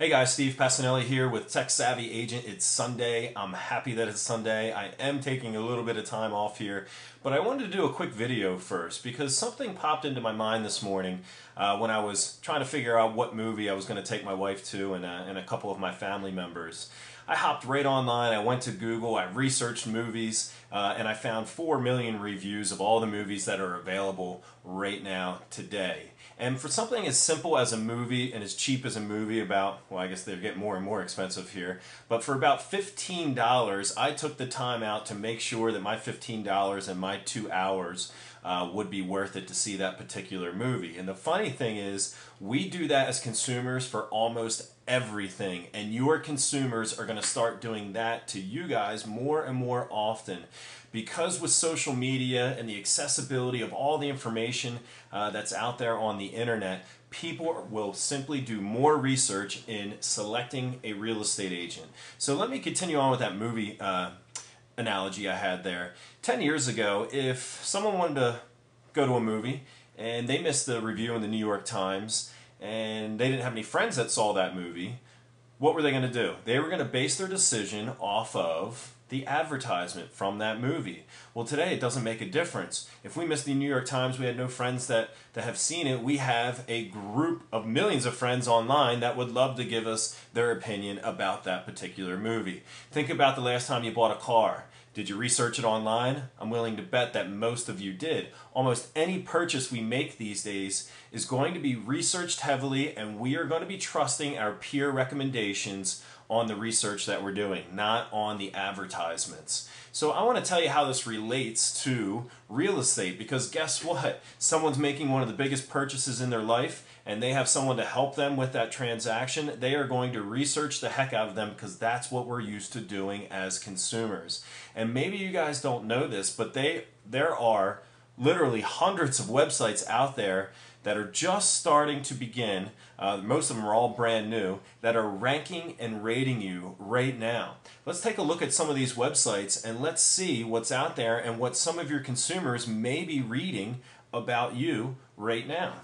Hey guys, Steve Passanelli here with Tech Savvy Agent. It's Sunday. I'm happy that it's Sunday. I am taking a little bit of time off here, but I wanted to do a quick video first because something popped into my mind this morning when I was trying to figure out what movie I was going to take my wife to and a couple of my family members. I hopped right online, I went to Google, I researched movies, and I found 4 million reviews of all the movies that are available right now today. And for something as simple as a movie and as cheap as a movie, well, I guess they're getting more and more expensive here, but for about $15, I took the time out to make sure that my $15 and my 2 hours would be worth it to see that particular movie. And the funny thing is, we do that as consumers for almost everything, and your consumers are going to start doing that to you guys more and more often. Because with social media and the accessibility of all the information that's out there on the internet, people will simply do more research in selecting a real estate agent. So let me continue on with that movie analogy I had there. 10 years ago, if someone wanted to go to a movie and they missed the review in the New York Times and they didn't have any friends that saw that movie, what were they going to do? They were going to base their decision off of the advertisement from that movie. Well, today it doesn't make a difference. If we missed the New York Times, we had no friends that have seen it, we have a group of millions of friends online that would love to give us their opinion about that particular movie. Think about the last time you bought a car. Did you research it online? I'm willing to bet that most of you did. Almost any purchase we make these days is going to be researched heavily, and we are going to be trusting our peer recommendations on the research that we're doing, not on the advertisements. So I want to tell you how this relates to real estate, because guess what? Someone's making one of the biggest purchases in their life and they have someone to help them with that transaction. They are going to research the heck out of them because that's what we're used to doing as consumers. And maybe you guys don't know this, but there are literally hundreds of websites out there that are just starting to begin, most of them are all brand new, that are ranking and rating you right now. Let's take a look at some of these websites and let's see what's out there and what some of your consumers may be reading about you right now.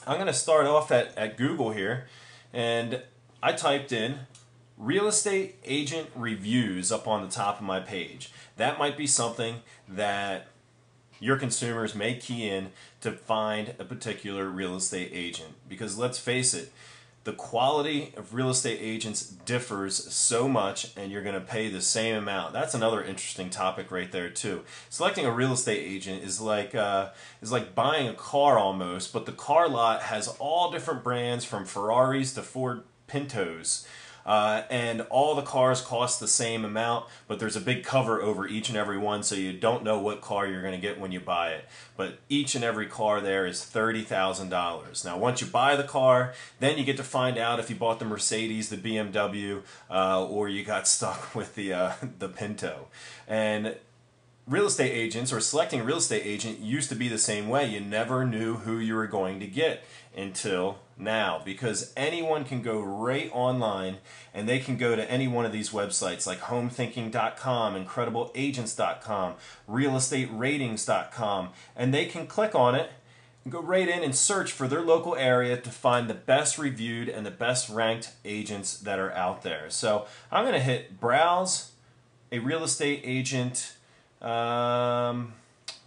I'm going to start off at Google here, and I typed in real estate agent reviews up on the top of my page. That might be something that your consumers may key in to find a particular real estate agent, because let's face it, the quality of real estate agents differs so much, and you're going to pay the same amount. That's another interesting topic right there too. Selecting a real estate agent is like buying a car almost, but the car lot has all different brands from Ferraris to Ford Pintos. And all the cars cost the same amount, but there's a big cover over each and every one, so you don't know what car you're going to get when you buy it. But each and every car there is $30,000. Now, once you buy the car, then you get to find out if you bought the Mercedes, the BMW, or you got stuck with the Pinto. And real estate agents, or selecting a real estate agent, used to be the same way. You never knew who you were going to get until now, because anyone can go right online and they can go to any one of these websites like homethinking.com, incredibleagents.com, realestateratings.com, and they can click on it and go right in and search for their local area to find the best reviewed and the best ranked agents that are out there. So I'm going to hit browse a real estate agent. We'll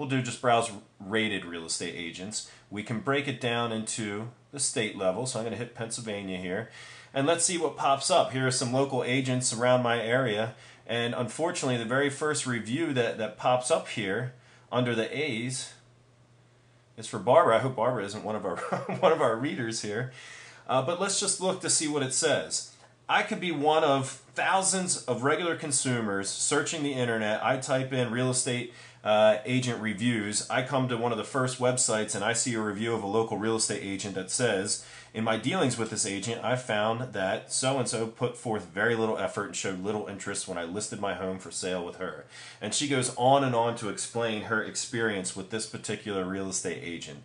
do just browse rated real estate agents. We can break it down into the state level, so I'm going to hit Pennsylvania here. And let's see what pops up. Here are some local agents around my area, and unfortunately the very first review that pops up here under the A's is for Barbara. I hope Barbara isn't one of our, one of our readers here. But let's just look to see what it says. I could be one of thousands of regular consumers searching the internet. I type in real estate agent reviews. I come to one of the first websites and I see a review of a local real estate agent that says, in my dealings with this agent, I found that so-and-so put forth very little effort and showed little interest when I listed my home for sale with her. And she goes on to explain her experience with this particular real estate agent.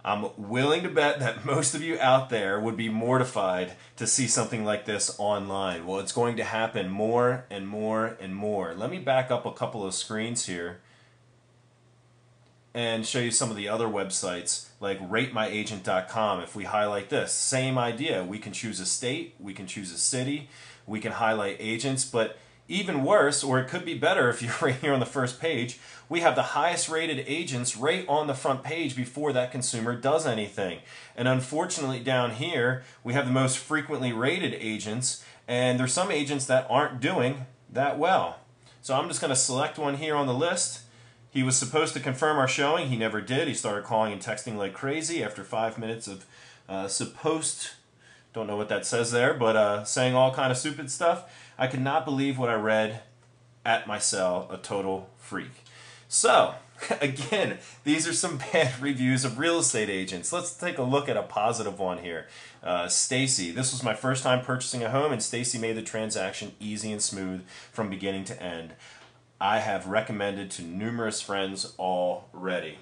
I'm willing to bet that most of you out there would be mortified to see something like this online. Well, it's going to happen more and more and more. Let me back up a couple of screens here and show you some of the other websites like ratemyagent.com. If we highlight this, same idea. We can choose a state, we can choose a city, we can highlight agents, but even worse, or it could be better if you're right here on the first page, we have the highest rated agents right on the front page before that consumer does anything. And unfortunately down here, we have the most frequently rated agents, and there's some agents that aren't doing that well. So I'm just going to select one here on the list. He was supposed to confirm our showing. He never did. He started calling and texting like crazy after 5 minutes of don't know what that says there, but saying all kind of stupid stuff. I could not believe what I read at my cell, a total freak. So, again, these are some bad reviews of real estate agents. Let's take a look at a positive one here. Stacy, this was my first time purchasing a home, and Stacy made the transaction easy and smooth from beginning to end. I have recommended to numerous friends already.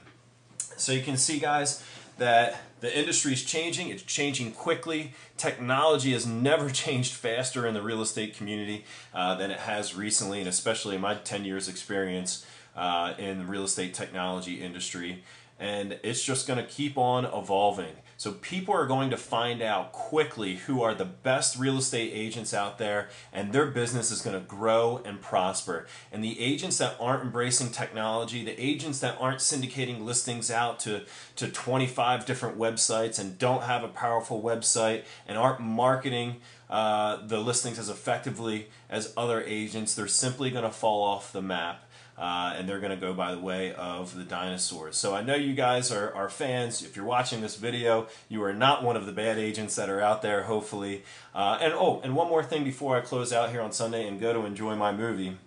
So you can see, guys, that the industry is changing. It's changing quickly. Technology has never changed faster in the real estate community than it has recently, and especially in my 10 years experience in the real estate technology industry. And it's just going to keep on evolving. So people are going to find out quickly who are the best real estate agents out there, and their business is going to grow and prosper. And the agents that aren't embracing technology, the agents that aren't syndicating listings out to 25 different websites and don't have a powerful website and aren't marketing the listings as effectively as other agents, they're simply going to fall off the map. And they're going to go by the way of the dinosaurs. So I know you guys are fans. If you're watching this video, you are not one of the bad agents that are out there, hopefully. And one more thing before I close out here on Sunday and go to enjoy my movie.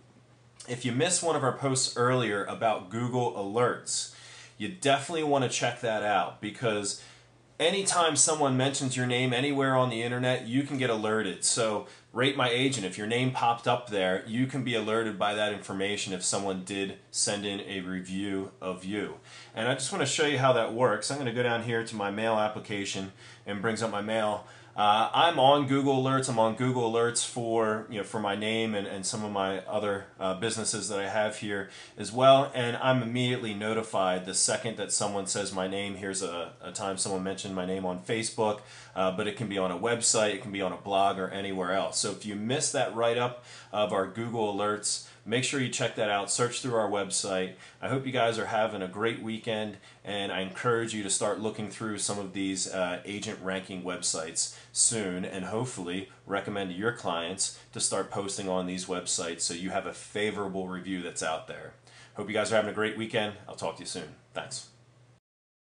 If you missed one of our posts earlier about Google Alerts, you definitely want to check that out, because anytime someone mentions your name anywhere on the internet, you can get alerted. So Rate My Agent, if your name popped up there, you can be alerted by that information if someone did send in a review of you. And I just want to show you how that works. I'm going to go down here to my mail application, and brings up my mail. I'm on Google Alerts. I'm on Google Alerts for my name and some of my other businesses that I have here as well. And I'm immediately notified the second that someone says my name. Here's a time someone mentioned my name on Facebook, but it can be on a website, it can be on a blog, or anywhere else. So if you missed that write-up of our Google Alerts, make sure you check that out. Search through our website. I hope you guys are having a great weekend, and I encourage you to start looking through some of these agent ranking websites soon, and hopefully recommend to your clients to start posting on these websites so you have a favorable review that's out there. Hope you guys are having a great weekend. I'll talk to you soon. Thanks.